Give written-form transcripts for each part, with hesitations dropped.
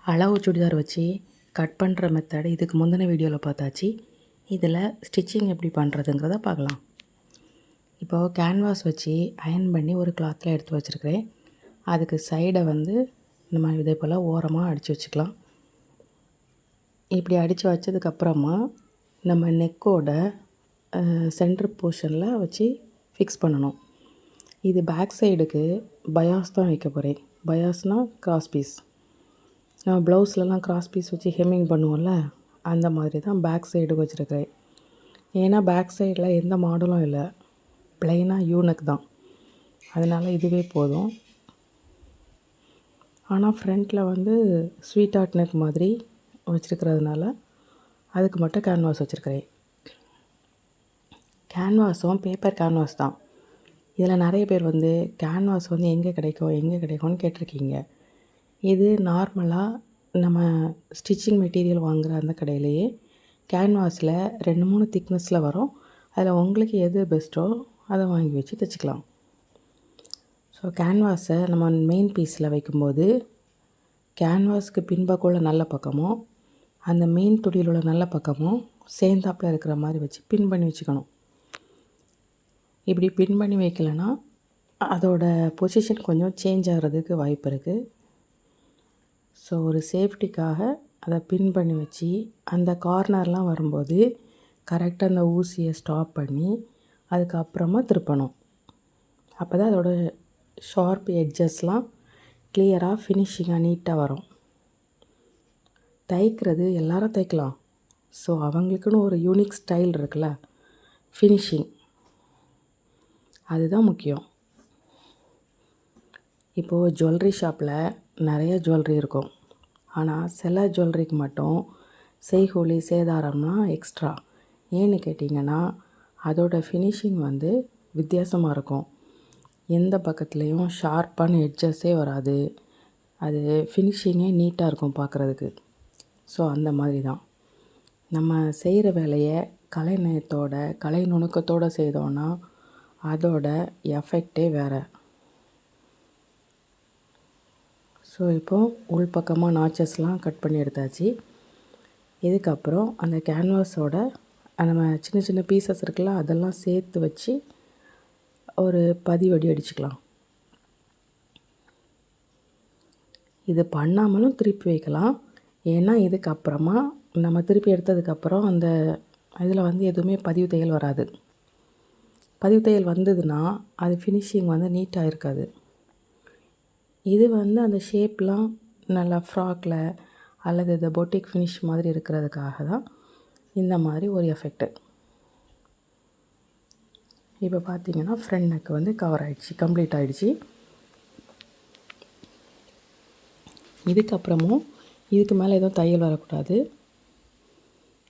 அளவு சுடிதார் வச்சு கட் பண்ணுற மெத்தடு இதுக்கு முந்தின வீடியோவில் பார்த்தாச்சு. இதில் ஸ்டிச்சிங் எப்படி பண்ணுறதுங்கிறத பார்க்கலாம். இப்போது கேன்வாஸ் வச்சு அயன் பண்ணி ஒரு கிளாத்தில் எடுத்து வச்சுருக்கிறேன். அதுக்கு சைடை நம்ம இதே போல் ஓரமாக அடித்து வச்சுக்கலாம். இப்படி அடித்து வச்சதுக்கப்புறமா நம்ம நெக்கோட சென்டர் போர்ஷனில் வச்சு ஃபிக்ஸ் பண்ணணும். இது பேக் சைடுக்கு பயாஸ் தான் வைக்க போகிறேன். பயாஸ்னால் கிராஸ் பீஸ். நம்ம ப்ளவுஸ்லலாம் கிராஸ் பீஸ் வச்சு ஹெம்மிங் பண்ணுவோம்ல, அந்த மாதிரி தான் பேக் சைடு வச்சுருக்கிறேன். ஏன்னா பேக் சைடில் எந்த மாடலும் இல்லை, ப்ளைனாக யூனக் தான். அதனால் இதுவே போதும். ஆனால் ஃப்ரண்ட்டில் ஸ்வீட் ஆர்ட் நெக் மாதிரி வச்சுருக்கிறதுனால அதுக்கு மட்டும் கேன்வாஸ் வச்சுருக்கிறேன். கேன்வாஸும் பேப்பர் கேன்வாஸ் தான். இதில் நிறைய பேர் கேன்வாஸ் எங்கே கிடைக்கும்னு கேட்டிருக்கீங்க. இது நார்மலாக நம்ம ஸ்டிச்சிங் மெட்டீரியல் வாங்குகிற அந்த கடையிலேயே கேன்வாஸில் 2-3 திக்னஸில் வரும். அதில் உங்களுக்கு எது பெஸ்ட்டோ அதை வாங்கி வச்சு தைச்சிக்கலாம். ஸோ கேன்வாஸை நம்ம மெயின் பீஸில் வைக்கும்போது கேன்வாஸுக்கு பின்பக்கம் உள்ள நல்ல பக்கமும் அந்த மெயின் துடியில் உள்ள நல்ல பக்கமும் சேர்ந்தாப்பில் இருக்கிற மாதிரி வச்சு பின் பண்ணி வச்சுக்கணும். இப்படி பின் பண்ணி வைக்கலைன்னா அதோட பொசிஷன் கொஞ்சம் சேஞ்ச் ஆகிறதுக்கு வாய்ப்பு இருக்குது. ஸோ ஒரு சேஃப்டிக்காக அதை பின் பண்ணி வச்சு அந்த கார்னர்லாம் வரும்போது கரெக்டாக அந்த ஊசியை ஸ்டாப் பண்ணி அதுக்கப்புறமா திருப்பணும். அப்போ தான் அதோட ஷார்ப் எட்ஜஸ்லாம் கிளியராக ஃபினிஷிங்காக நீட்டாக வரும். தைக்கிறது எல்லாரும் தைக்கலாம். ஸோ அவங்களுக்குன்னு ஒரு யூனிக் ஸ்டைல் இருக்குல்ல, ஃபினிஷிங், அதுதான் முக்கியம். இப்போது ஜுவல்லரி ஷாப்பில் நிறைய ஜுவல்லரி இருக்கும். ஆனால் சில ஜுவல்லரிக்கு மட்டும் செய்கூலி சேதாரம்லாம் எக்ஸ்ட்ரா. ஏன்னு கேட்டிங்கன்னா அதோட ஃபினிஷிங் வித்தியாசமாக இருக்கும். எந்த பக்கத்துலேயும் ஷார்ப்பான எட்ஜஸே வராது. அது ஃபினிஷிங்கே நீட்டாக இருக்கும் பார்க்குறதுக்கு. ஸோ அந்த மாதிரி தான் நம்ம செய்கிற வேலையை கலைநயத்தோட கலை நுணுக்கத்தோடு செய்தோன்னா அதோட எஃபெக்டே வேறு. ஸோ இப்போது உள்பக்கமாக நாச்சஸ்லாம் கட் பண்ணி எடுத்தாச்சு. இதுக்கப்புறம் அந்த கேன்வாஸோட நம்ம சின்ன சின்ன பீசஸ் இருக்குல்ல, அதெல்லாம் சேர்த்து வச்சு ஒரு பதிவடி அடிச்சுக்கலாம். இது பண்ணாமலும் திருப்பி வைக்கலாம். ஏன்னா இதுக்கப்புறமா நம்ம திருப்பி எடுத்ததுக்கப்புறம் அந்த இதில் எதுவுமே பதிவு தையல் வராது. பதிவு தையல் வந்ததுன்னா அது ஃபினிஷிங் நீட்டாக இருக்காது. இது அந்த ஷேப்லாம் நல்லா ஃப்ராக்கில் அல்லது இந்த பொட்டிக் ஃபினிஷ் மாதிரி இருக்கிறதுக்காக தான் இந்த மாதிரி ஒரு எஃபெக்ட்டு. இப்போ பார்த்திங்கன்னா ஃப்ரண்ட் நெக் கவர் ஆகிடுச்சு, கம்ப்ளீட் ஆகிடுச்சு. இதுக்கப்புறமும் இதுக்கு மேலே எதுவும் தையல் வரக்கூடாது.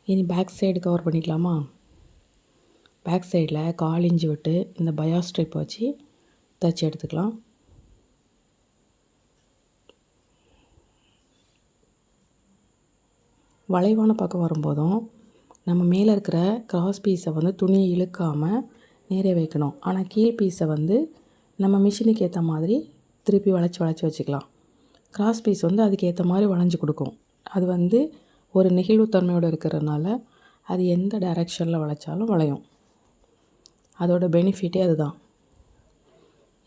இனி பேக் சைடு கவர் பண்ணிக்கலாமா? பேக் சைடில் 1/4 இன்ச்சு விட்டு இந்த பயாஸ் ஸ்ட்ரிப் வச்சு தைச்சி எடுத்துக்கலாம். வளைவான பக்கம் வரும்போதும் நம்ம மேலே இருக்கிற கிராஸ் பீஸை துணியை இழுக்காமல் நேரே வைக்கணும். ஆனால் கீழ் பீஸை நம்ம மிஷினுக்கு ஏற்ற மாதிரி திருப்பி வளைச்சி வச்சுக்கலாம். கிராஸ் பீஸ் அதுக்கு ஏற்ற மாதிரி வளைஞ்சி கொடுக்கும். அது ஒரு நெகிழ்வுத்தன்மையோடு இருக்கிறதுனால அது எந்த டைரெக்ஷனில் வளைச்சாலும் வளையும். அதோட பெனிஃபிட்டே அதுதான்.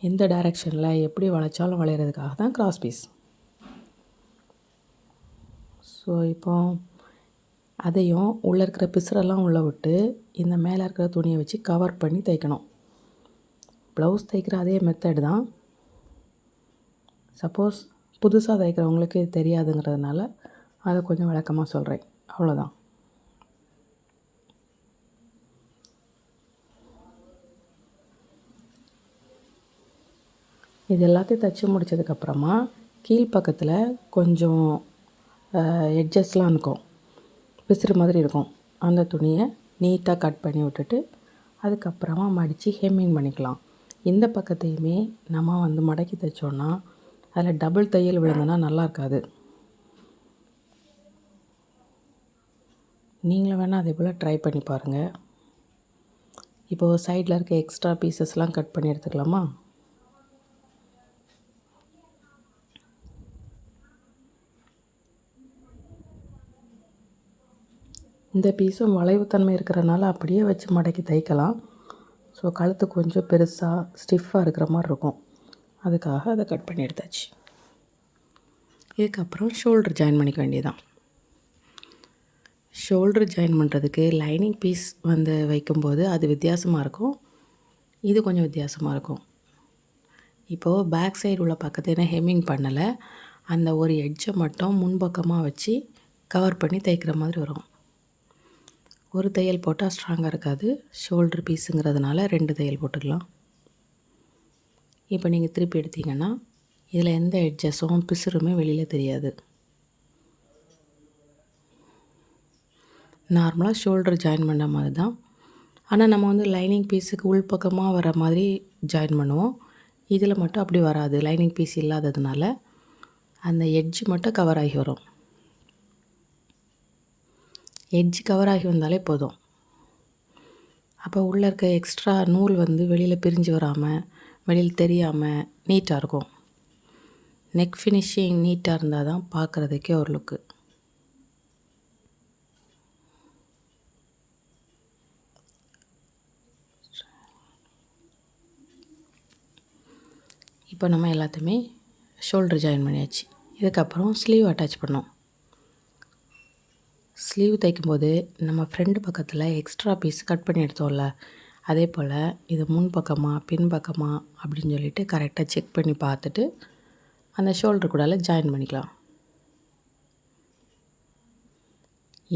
எந்த டைரெக்ஷனில் எப்படி வளைச்சாலும் வளையிறதுக்காக தான் கிராஸ் பீஸ். ஸோ இப்போ அதையும் உள்ளே இருக்கிற பிசுரெல்லாம் உள்ளே விட்டு இந்த மேலே இருக்கிற துணியை வச்சு கவர் பண்ணி தைக்கணும். ப்ளவுஸ் தைக்கிற அதே மெத்தடு தான். சப்போஸ் புதுசாக தைக்கிறவங்களுக்கு தெரியாதுங்கிறதுனால அதை கொஞ்சம் விளக்கமாக சொல்கிறேன், அவ்வளோதான். இது எல்லாத்தையும் தைச்சி முடித்ததுக்கப்புறமா கீழ்ப்பக்கத்தில் கொஞ்சம் எட்ஜஸ்லாம் இருக்கும், பிசுறு மாதிரி இருக்கும். அந்த துணியை நீட்டாக கட் பண்ணி விட்டுட்டு அதுக்கப்புறமா மடித்து ஹெம்மிங் பண்ணிக்கலாம். இந்த பக்கத்தையுமே நம்ம மடக்கி தைச்சோன்னா அதில் டபுள் தையல் விழுந்தனா நல்லா இருக்காது. நீங்களும் வேணால் அதே போல் ட்ரை பண்ணி பாருங்கள். இப்போது சைடில் இருக்க எக்ஸ்ட்ரா பீசஸ்லாம் கட் பண்ணி எடுத்துக்கலாமா? இந்த பீஸும் வளைவுத்தன்மை இருக்கிறனால அப்படியே வச்சு மடக்கி தைக்கலாம். ஸோ கழுத்து கொஞ்சம் பெருசாக ஸ்டிஃபாக இருக்கிற மாதிரி இருக்கும். அதுக்காக அதை கட் பண்ணி எடுத்தாச்சு. இதுக்கப்புறம் ஷோல்ட்ரு ஜாயின் பண்ணிக்க வேண்டியதான். ஷோல்ட்ரு ஜாயின் பண்ணுறதுக்கு லைனிங் பீஸ் வந்து வைக்கும்போது அது வித்தியாசமாக இருக்கும், இது கொஞ்சம் வித்தியாசமாக இருக்கும். இப்போது பேக் சைடு உள்ள பக்கத்தை ஹெம்மிங் பண்ணலை, அந்த ஒரு எட்ஜை மட்டும் முன்பக்கமாக வச்சு கவர் பண்ணி தைக்கிற மாதிரி வரும். ஒரு தையல் போட்டால் ஸ்ட்ராங்காக இருக்காது, ஷோல்ட்ரு பீஸுங்கிறதுனால 2 தையல் போட்டுக்கலாம். இப்போ நீங்கள் திருப்பி எடுத்தீங்கன்னா இதில் எந்த எட்ஜஸும் பிசுறுமே வெளியில் தெரியாது. நார்மலாக ஷோல்டர் ஜாயின் பண்ண மாதிரி தான். ஆனால் நம்ம வந்து லைனிங் பீஸுக்கு உள்பக்கமாக வர மாதிரி ஜாயின் பண்ணுவோம். இதில் மட்டும் அப்படி வராது, லைனிங் பீஸ் இல்லாததுனால அந்த எட்ஜ் மட்டும் கவர் ஆகி வரும். எட்ஜ் கவர் ஆகி வந்தாலே போதும். அப்போ உள்ளே இருக்க எக்ஸ்ட்ரா நூல் வந்து வெளியில் பிரிஞ்சு வராமல், வெளியில் தெரியாமல் நீட்டாக இருக்கும். நெக் ஃபினிஷிங் நீட்டாக இருந்தால் தான் பார்க்குறதுக்கே ஒரு லுக்கு. இப்போ நம்ம எல்லாத்தையுமே ஷோல்டர் ஜாயின் பண்ணியாச்சு. இதுக்கப்புறம் ஸ்லீவ் அட்டாச் பண்ணோம். ஸ்லீவ் தைக்கும்போது நம்ம ஃப்ரண்ட் பக்கத்தில் எக்ஸ்ட்ரா பீஸ் கட் பண்ணி எடுத்தோம்ல, அதே போல் இது முன் பக்கமாக பின் பக்கமாக அப்படின்னு சொல்லிட்டு கரெக்டாக செக் பண்ணி பார்த்துட்டு அந்த ஷோல்டர் கூடால ஜாயின் பண்ணிக்கலாம்.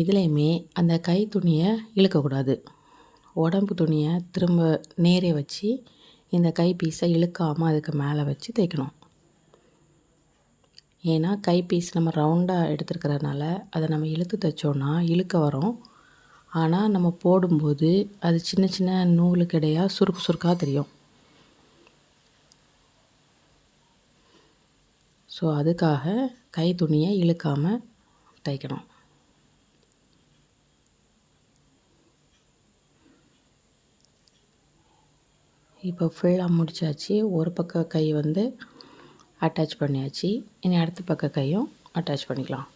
இதுலேயுமே அந்த கை துணியை இழுக்கக்கூடாது, உடம்பு துணியை திரும்ப நேரே வச்சு இந்த கை பீஸை இழுக்காமல் அதுக்கு மேலே வச்சு தைக்கணும். ஏன்னா கை பீஸ் நம்ம ரவுண்டாக எடுத்துருக்கிறதுனால அதை நம்ம இழுத்து தைச்சோன்னா இழுக்க வரும். ஆனால் நம்ம போடும்போது அது சின்ன சின்ன நூலுக்கு இடையாக சுருக்கு சுருக்காக தெரியும். ஸோ அதுக்காக கை துணியை இழுக்காமல் தைக்கணும். இப்போ ஃபுல்லாக முடிச்சாச்சு. ஒரு பக்க கை வந்து அட்டாச் பண்ணியாச்சு. இனி அடுத்த பக்க கையும் அட்டாச் பண்ணிக்கலாம்.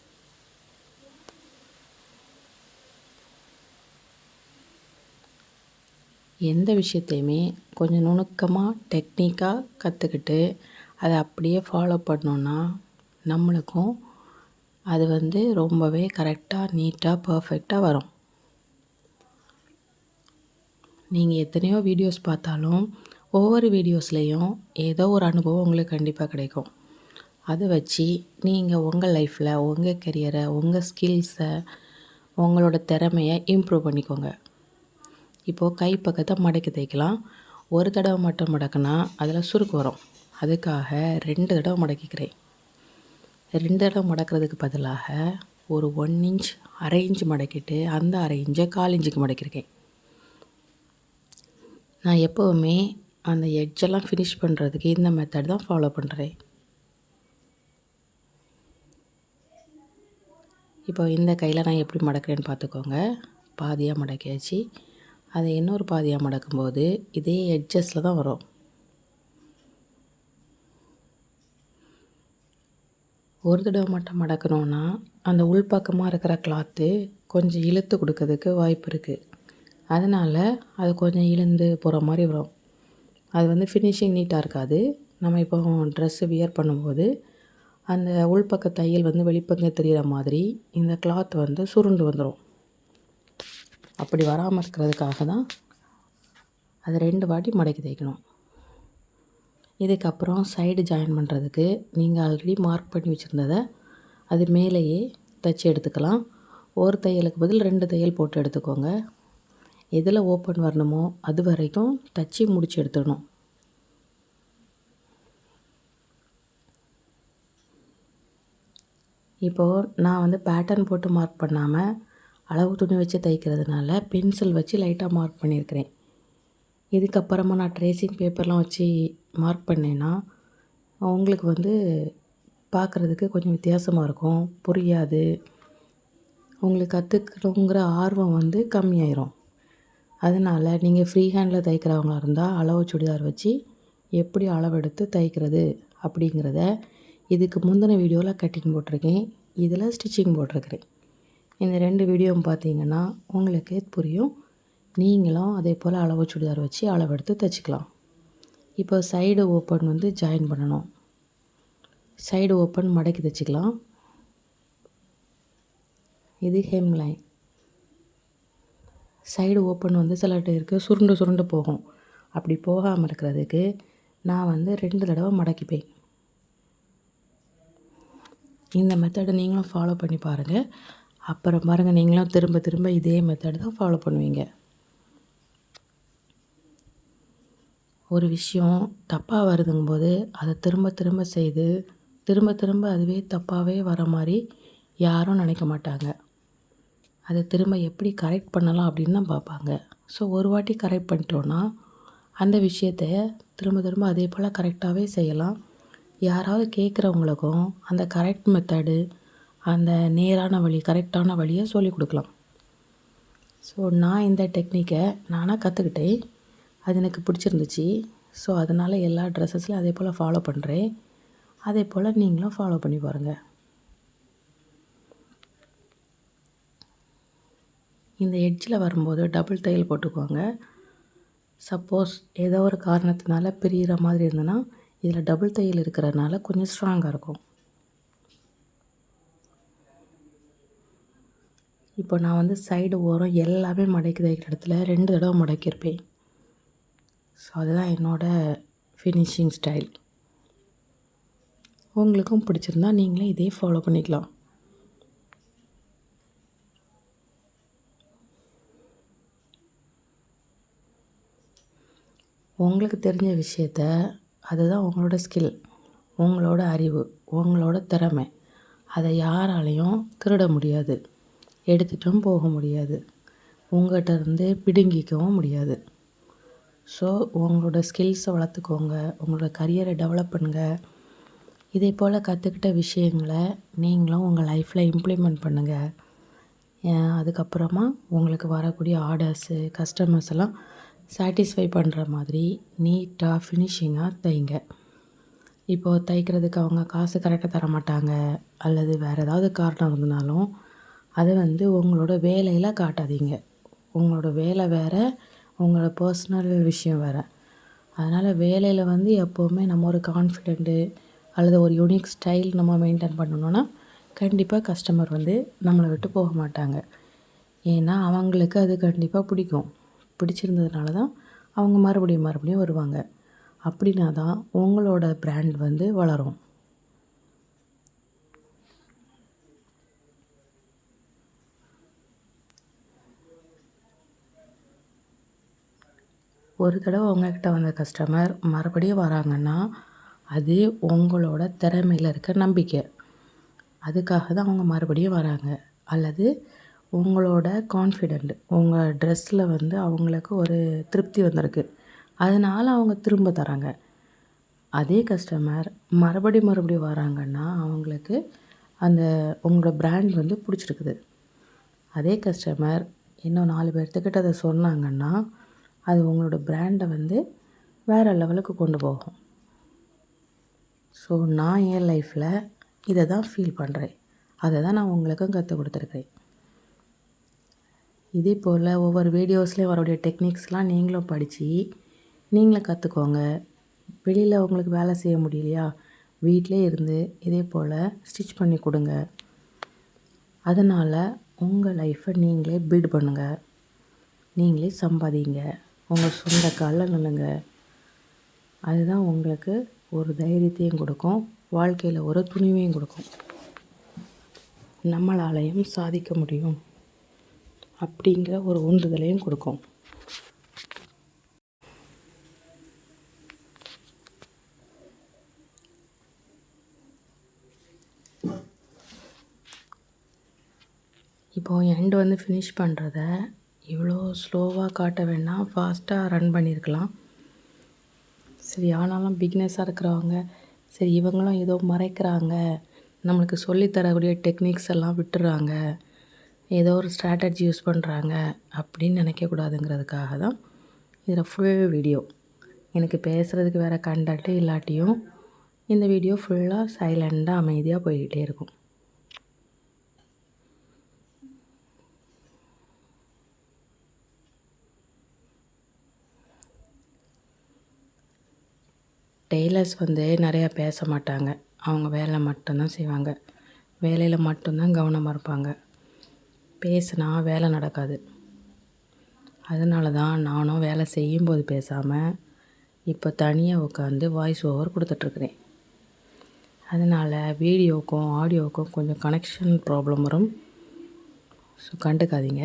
எந்த விஷயத்தையுமே கொஞ்சம் நுணுக்கமாக டெக்னிக்காக கற்றுக்கிட்டு அதை அப்படியே ஃபாலோ பண்ணோன்னா நம்மளுக்கும் அது வந்து ரொம்பவே கரெக்டாக நீட்டாக பர்ஃபெக்டாக வரும். நீங்கள் எத்தனையோ வீடியோஸ் பார்த்தாலும் ஒவ்வொரு வீடியோஸ்லேயும் ஏதோ ஒரு அனுபவம் உங்களுக்கு கண்டிப்பாக கிடைக்கும். அதை வச்சு நீங்கள் உங்கள் லைஃப்பில் உங்கள் கெரியரை, உங்கள் ஸ்கில்ஸை, உங்களோட திறமையை இம்ப்ரூவ் பண்ணிக்கோங்க. இப்போது கை பக்கத்தை மடக்கி தைக்கலாம். ஒரு தடவை மட்டும் மடக்குனா அதில் சுருக்கு வரும். அதுக்காக 2 தடவை மடக்கிக்கிறேன். 2 தடவை மடக்கிறதுக்கு பதிலாக ஒரு 1 இன்ச், அரை இன்ச் மடக்கிட்டு அந்த அரை இன்ச்சை 1/4 இன்ச்சுக்கு மடக்கியிருக்கேன். நான் எப்போவுமே அந்த எட்ஜெல்லாம் ஃபினிஷ் பண்ணுறதுக்கு இந்த மெத்தட் தான் ஃபாலோ பண்ணுறேன். இப்போ இந்த கையில் நான் எப்படி மடக்கிறேன்னு பார்த்துக்கோங்க. பாதியாக மடக்கியாச்சு. அதை இன்னொரு பாதியாக மடக்கும்போது இதே எட்ஜஸில் தான் வரும். ஒரு தடவை மட்டும் மடக்கணுன்னா அந்த உள்பக்கமாக இருக்கிற கிளாத்து கொஞ்சம் இழுத்து கொடுக்கறதுக்கு வாய்ப்பு இருக்குது. அதனால் அது கொஞ்சம் இழுந்து போகிற மாதிரி வரும். அது வந்து ஃபினிஷிங் நீட்டாக இருக்காது. நம்ம இப்போ ட்ரெஸ்ஸு வியர் பண்ணும்போது அந்த உள்பக்க தையல் வந்து வெளிப்பக்கம் தெரிகிற மாதிரி இந்த கிளாத் வந்து சுருண்டு வந்துடும். அப்படி வராமல் இருக்கிறதுக்காக தான் அது 2 வாட்டி மடக்கி தைக்கணும். இதுக்கப்புறம் சைடு ஜாயின் பண்ணுறதுக்கு நீங்கள் ஆல்ரெடி மார்க் பண்ணி வச்சுருந்ததை அது மேலேயே தைச்சி எடுத்துக்கலாம். ஒரு தையலுக்கு பதில் 2 தையல் போட்டு எடுத்துக்கோங்க. எதில் ஓப்பன் வரணுமோ அது வரைக்கும் தைச்சி முடிச்சு எடுத்துடணும். இப்போது நான் வந்து பேட்டர்ன் போட்டு மார்க் பண்ணாமல் அளவு துணி வச்சு தைக்கிறதுனால பென்சில் வச்சு லைட்டாக மார்க் பண்ணியிருக்கிறேன். இதுக்கப்புறமா நான் ட்ரேசிங் பேப்பர்லாம் வச்சு மார்க் பண்ணேன்னா உங்களுக்கு வந்து பார்க்குறதுக்கு கொஞ்சம் வித்தியாசமாக இருக்கும், புரியாது. உங்களுக்கு கற்றுக்கணுங்கிற ஆர்வம் வந்து கம்மியாயிரும். அதனால் நீங்கள் ஃப்ரீ ஹேண்டில் தைக்கிறவங்களா இருந்தால் அளவு சுடிதார் வச்சு எப்படி அளவெடுத்து தைக்கிறது அப்படிங்கிறத இதுக்கு முந்தின வீடியோவில் கட்டிங் போட்டிருக்கேன், இதில் ஸ்டிச்சிங் போட்டிருக்கிறேன். இந்த 2 வீடியோவும் பார்த்தீங்கன்னா உங்களுக்கு புரியும். நீங்களும் அதே போல் அளவு சுடிதார் வச்சு அளவெடுத்து தைச்சிக்கலாம். இப்போ சைடு ஓப்பன் வந்து ஜாயின் பண்ணணும். சைடு ஓப்பன் மடக்கி தைச்சிக்கலாம். இது ஹெம் லைன். சைடு ஓப்பன் வந்து சில பேருக்கு சுருண்டு சுருண்டு போகும். அப்படி போகாமல் இருக்கிறதுக்கு நான் வந்து 2 தடவை மடக்கிப்பேன். இந்த மெத்தடை நீங்களும் ஃபாலோ பண்ணி பாருங்கள். அப்புறம் பாருங்கள், நீங்களும் திரும்ப திரும்ப இதே மெத்தட் தான் ஃபாலோ பண்ணுவீங்க. ஒரு விஷயம் தப்பாக வருதுங்கும்போது அதை திரும்ப திரும்ப செய்து திரும்ப திரும்ப அதுவே தப்பாகவே வர மாதிரி யாரும் நினைக்க மாட்டாங்க. அதை திரும்ப எப்படி கரெக்ட் பண்ணலாம் அப்படின்னு தான் பார்ப்பாங்க. ஸோ ஒரு வாட்டி கரெக்ட் பண்ணிட்டோன்னா அந்த விஷயத்த திரும்ப திரும்ப அதே போல் கரெக்டாகவே செய்யலாம். யாராவது கேட்குறவங்களுக்கும் அந்த கரெக்ட் மெத்தடு, அந்த நேரான வழி, கரெக்டான வழியை சொல்லிக் கொடுக்கலாம். ஸோ நான் இந்த டெக்னிக்கை நானாக கற்றுக்கிட்டேன். அது எனக்கு பிடிச்சிருந்துச்சு. ஸோ அதனால் எல்லா ட்ரெஸ்ஸஸ்லையும் அதே போல் ஃபாலோ பண்ணுறேன். அதே போல் நீங்களும் ஃபாலோ பண்ணி பாருங்கள். இந்த எட்ஜில் வரும்போது டபுள் தையல் போட்டுக்கோங்க. சப்போஸ் ஏதோ ஒரு காரணத்தினால பிரிகிற மாதிரி இருந்ததுன்னா இதில் டபுள் தையல் இருக்கிறதுனால கொஞ்சம் ஸ்ட்ராங்காக இருக்கும். இப்போ நான் வந்து சைடு ஓரம் எல்லாமே மடக்கி தைக்கிற இடத்துல 2 தடவை மடக்கியிருப்பேன். ஸோ அதுதான் என்னோடய ஃபினிஷிங் ஸ்டைல். உங்களுக்கும் பிடிச்சிருந்தா நீங்களே இதே ஃபாலோ பண்ணிக்கலாம். உங்களுக்கு தெரிஞ்ச விஷயத்த, அதுதான் உங்களோட ஸ்கில், உங்களோட அறிவு, உங்களோட திறமை. அதை யாராலையும் திருட முடியாது, எடுத்துகிட்டும் போக முடியாது, உங்கள்கிட்ட இருந்து பிடுங்கிக்கவும் முடியாது. ஸோ உங்களோட ஸ்கில்ஸை வளர்த்துக்கோங்க, உங்களோட கரியரை டெவலப் பண்ணுங்கள். இதே போல் கற்றுக்கிட்ட விஷயங்களை நீங்களும் உங்கள் லைஃப்பில் இம்ப்ளிமெண்ட் பண்ணுங்கள். அதுக்கப்புறமா உங்களுக்கு வரக்கூடிய ஆர்டர்ஸு, கஸ்டமர்ஸ் எல்லாம் சாட்டிஸ்ஃபை பண்ணுற மாதிரி நீட்டாக ஃபினிஷிங்காக தைங்க. இப்போது தைக்கிறதுக்கு அவங்க காசு கரெக்டாக தர மாட்டாங்க, அல்லது வேறு ஏதாவது காரணம் இருந்தனாலும் அதை வந்து உங்களோட வேலையில் காட்டாதீங்க. உங்களோட வேலை வேறு, உங்களோட பர்சனல் விஷயம் வேறு. அதனால் வேலையில் வந்து எப்போவுமே நம்ம ஒரு கான்ஃபிடென்ட்டு அல்லது ஒரு யூனிக் ஸ்டைல் நம்ம மெயின்டைன் பண்ணணுன்னா கண்டிப்பாக கஸ்டமர் வந்து நம்மளை விட்டு போக மாட்டாங்க. ஏன்னா அவங்களுக்கு அது கண்டிப்பாக பிடிக்கும். பிடிச்சிருந்ததுனால தான் அவங்க மறுபடியும் வருவாங்க. அப்படின்னா தான் உங்களோட பிராண்ட் வந்து வளரும். ஒரு தடவை உங்கள்கிட்ட வந்த கஸ்டமர் மறுபடியும் வராங்கன்னா அது உங்களோட திறமையில் இருக்க நம்பிக்கை. அதுக்காக தான் அவங்க மறுபடியும் வராங்க. அல்லது உங்களோட கான்ஃபிடென்ட், உங்கள் ட்ரெஸ்ஸில் வந்து அவங்களுக்கு ஒரு திருப்தி வந்திருக்கு, அதனால் அவங்க திரும்ப தராங்க. அதே கஸ்டமர் மறுபடியும் வராங்கன்னா அவங்களுக்கு அந்த உங்களோட பிராண்ட் வந்து பிடிச்சிருக்குது. அதே கஸ்டமர் இன்னும் 4 பேர்த்துக்கிட்ட அதை சொன்னாங்கன்னா அது உங்களோட பிராண்டை வந்து வேறு லெவலுக்கு கொண்டு போகும். ஸோ நான் என் லைஃப்பில் இதை தான் ஃபீல் பண்ணுறேன். அதை தான் நான் உங்களுக்கும் கற்றுக் கொடுத்துருக்கேன். இதே போல் ஒவ்வொரு வீடியோஸ்லேயும் வரக்கூடிய டெக்னிக்ஸ்லாம் நீங்களும் படித்து நீங்களும் கற்றுக்கோங்க. வெளியில் உங்களுக்கு வேலை செய்ய முடியலையா, வீட்டிலே இருந்து இதே போல் ஸ்டிச் பண்ணி கொடுங்க. அதனால் உங்கள் லைஃப்பை நீங்களே பில்ட் பண்ணுங்கள், நீங்களே சம்பாதிங்க, உங்கள் சொந்த காலில் நில்லுங்க. அதுதான் உங்களுக்கு ஒரு தைரியத்தையும் கொடுக்கும், வாழ்க்கையில் ஒரு துணிவையும் கொடுக்கும். நம்மளாலையும் சாதிக்க முடியும் அப்படிங்கிற ஒரு உந்துதலையும் கொடுக்கும். இப்போது எண்டு வந்து ஃபினிஷ் பண்ணுறத இவ்வளோ ஸ்லோவாக காட்ட வேணாம், ஃபாஸ்ட்டாக ரன் பண்ணியிருக்கலாம். சரி, ஆனாலும் பிகினஸாக இருக்கிறவங்க சரி இவங்களும் ஏதோ மறைக்கிறாங்க, நம்மளுக்கு சொல்லித்தரக்கூடிய டெக்னிக்ஸ் எல்லாம் விட்டுறாங்க, ஏதோ ஒரு ஸ்ட்ராட்டஜி யூஸ் பண்ணுறாங்க அப்படின்னு நினைக்கக்கூடாதுங்கிறதுக்காக தான் இதில் ஃபுல் வீடியோ. எனக்கு பேசுகிறதுக்கு வேறு கண்டென்ட்டு இல்லாட்டியும் இந்த வீடியோ ஃபுல்லாக சைலண்டாக அமைதியாக போய்கிட்டே இருக்கும். டெய்லர்ஸ் வந்து நிறையா பேச மாட்டாங்க. அவங்க வேலை மட்டும்தான் செய்வாங்க. வேலையில் மட்டும்தான் கவனமாக இருப்பாங்க. பேசுனா வேலை நடக்காது. அதனால தான் நானும் வேலை செய்யும்போது பேசாமல் இப்போ தனியாக உட்காந்து வாய்ஸ் ஓவர் கொடுத்துட்ருக்குறேன். அதனால் வீடியோவுக்கும் ஆடியோவுக்கும் கொஞ்சம் கனெக்ஷன் ப்ராப்ளம் வரும். ஸோ கண்டுக்காதீங்க.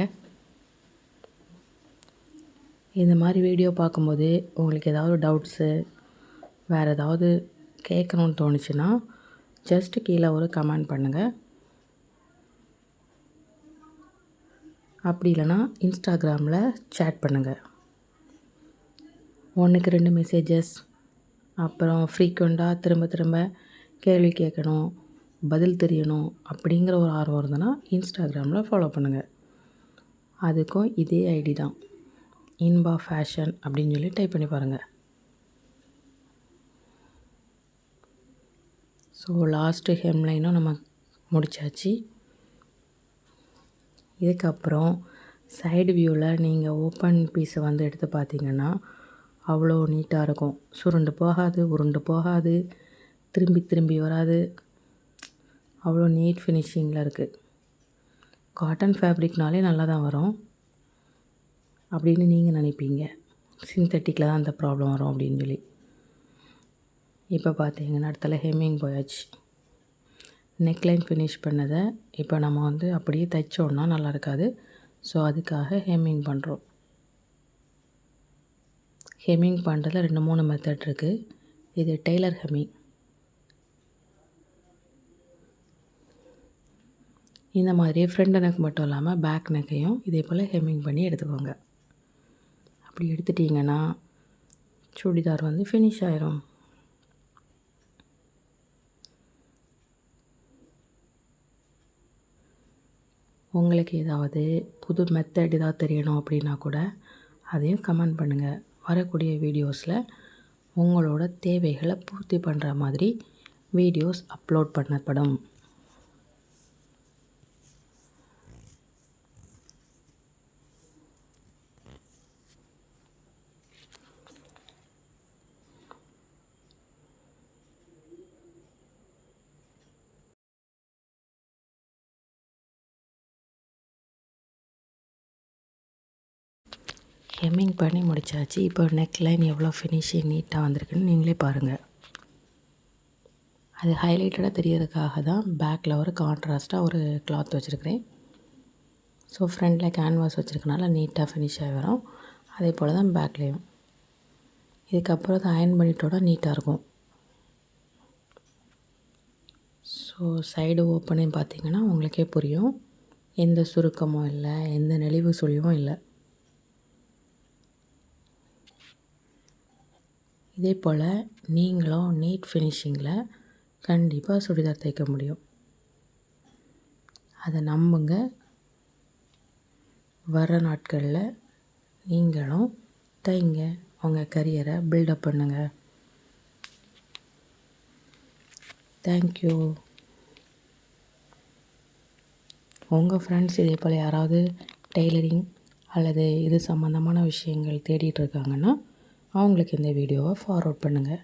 இந்த மாதிரி வீடியோ பார்க்கும்போது உங்களுக்கு ஏதாவது டவுட்ஸு, வேறு ஏதாவது கேட்கணுன்னு தோணுச்சுன்னா ஜஸ்ட்டு கீழே ஒரு கமெண்ட் பண்ணுங்கள். அப்படி இல்லைனா இன்ஸ்டாகிராமில் சேட் பண்ணுங்கள். 1க்கு 2 மெசேஜஸ், அப்புறம் ஃப்ரீக்வெண்ட்டாக திரும்ப திரும்ப கேள்வி கேட்கணும், பதில் தெரியணும் அப்படிங்கிற ஒரு ஆர்வம் இருந்ததுன்னா இன்ஸ்டாகிராமில் ஃபாலோ பண்ணுங்கள். அதுக்கும் இதே ஐடி தான், இன்பா ஃபேஷன் அப்படின்னு சொல்லி டைப் பண்ணி பாருங்கள். ஸோ லாஸ்ட்டு ஹெம்லைனும் நம்ம முடித்தாச்சு. இதுக்கப்புறம் சைடு வியூவில் நீங்கள் ஓப்பன் பீஸை வந்து எடுத்து பார்த்தீங்கன்னா அவ்வளோ நீட்டாக இருக்கும். சுருண்டு போகாது, உருண்டு போகாது, திரும்பி திரும்பி வராது. அவ்வளோ நீட் ஃபினிஷிங்கில் இருக்குது. காட்டன் ஃபேப்ரிக்னாலே நல்லா தான் வரும் அப்படின்னு நீங்கள் நினைப்பீங்க. சிந்தட்டிக்கில் தான் அந்த ப்ராப்ளம் வரும் அப்படின்னு சொல்லி. இப்போ பார்த்தீங்கன்னா இடத்துல ஹெம்மிங் போயாச்சு. நெக்லைன் ஃபினிஷ் பண்ணதை இப்போ நம்ம வந்து அப்படியே தைச்சோன்னா நல்லா இருக்காது. ஸோ அதுக்காக ஹெம்மிங் பண்ணுறோம். ஹெம்மிங் பண்ணுறதுல 2-3 மெத்தட் இருக்குது. இது டெய்லர் ஹெம்மிங். இந்த மாதிரியே ஃப்ரண்ட் நெக் மட்டும் இல்லாமல் பேக் நெக்கையும் இதே போல் ஹெம்மிங் பண்ணி எடுத்துக்கோங்க. அப்படி எடுத்துட்டிங்கன்னா சுடிதார் வந்து ஃபினிஷ் ஆயிரும். உங்களுக்கு ஏதாவது புது மெத்தட் ஏதாவது தெரியணும் அப்படின்னா கூட அதையும் கமெண்ட் பண்ணுங்கள். வரக்கூடிய வீடியோஸில் உங்களோட தேவைகளை பூர்த்தி பண்ணுற மாதிரி வீடியோஸ் அப்லோட் பண்ணப்படும். ஹெம்மிங் பண்ணி முடித்தாச்சு. இப்போ நெக் லைன் எவ்வளோ ஃபினிஷிங் நீட்டாக வந்திருக்குன்னு நீங்களே பாருங்கள். அது ஹைலைட்டடாக தெரியறதுக்காக தான் பேக்கில் ஒரு கான்ட்ராஸ்ட்டாக ஒரு கிளாத் வச்சுருக்கிறேன். ஸோ ஃப்ரண்டில் கேன்வாஸ் வச்சுருக்கனால நீட்டாக ஃபினிஷ் ஆகி வரும். அதே போல் தான் பேக்லேயும். இதுக்கப்புறம் அதை அயர்ன் பண்ணிட்டோட நீட்டாக இருக்கும். ஸோ சைடு ஓப்பனையும் பார்த்திங்கன்னா உங்களுக்கே புரியும். எந்த சுருக்கமும் இல்லை, எந்த நெளிவு சுழிவும் இல்லை. இதே போல் நீங்களும் நீட் ஃபினிஷிங்கில் கண்டிப்பாக சுடிதார் தைக்க முடியும். அதை நம்புங்க. வர நாட்களில் நீங்களும் தைங்க. உங்கள் கரியரை பில்டப் பண்ணுங்கள். தேங்க்யூ. உங்கள் ஃப்ரெண்ட்ஸ் இதே போல் யாராவது டெய்லரிங் அல்லது இது சம்மந்தமான விஷயங்கள் தேடிட்டு இருக்காங்கன்னா அவங்களுக்கு இந்த வீடியோவை ஃபார்வர்ட் பண்ணுங்கள்.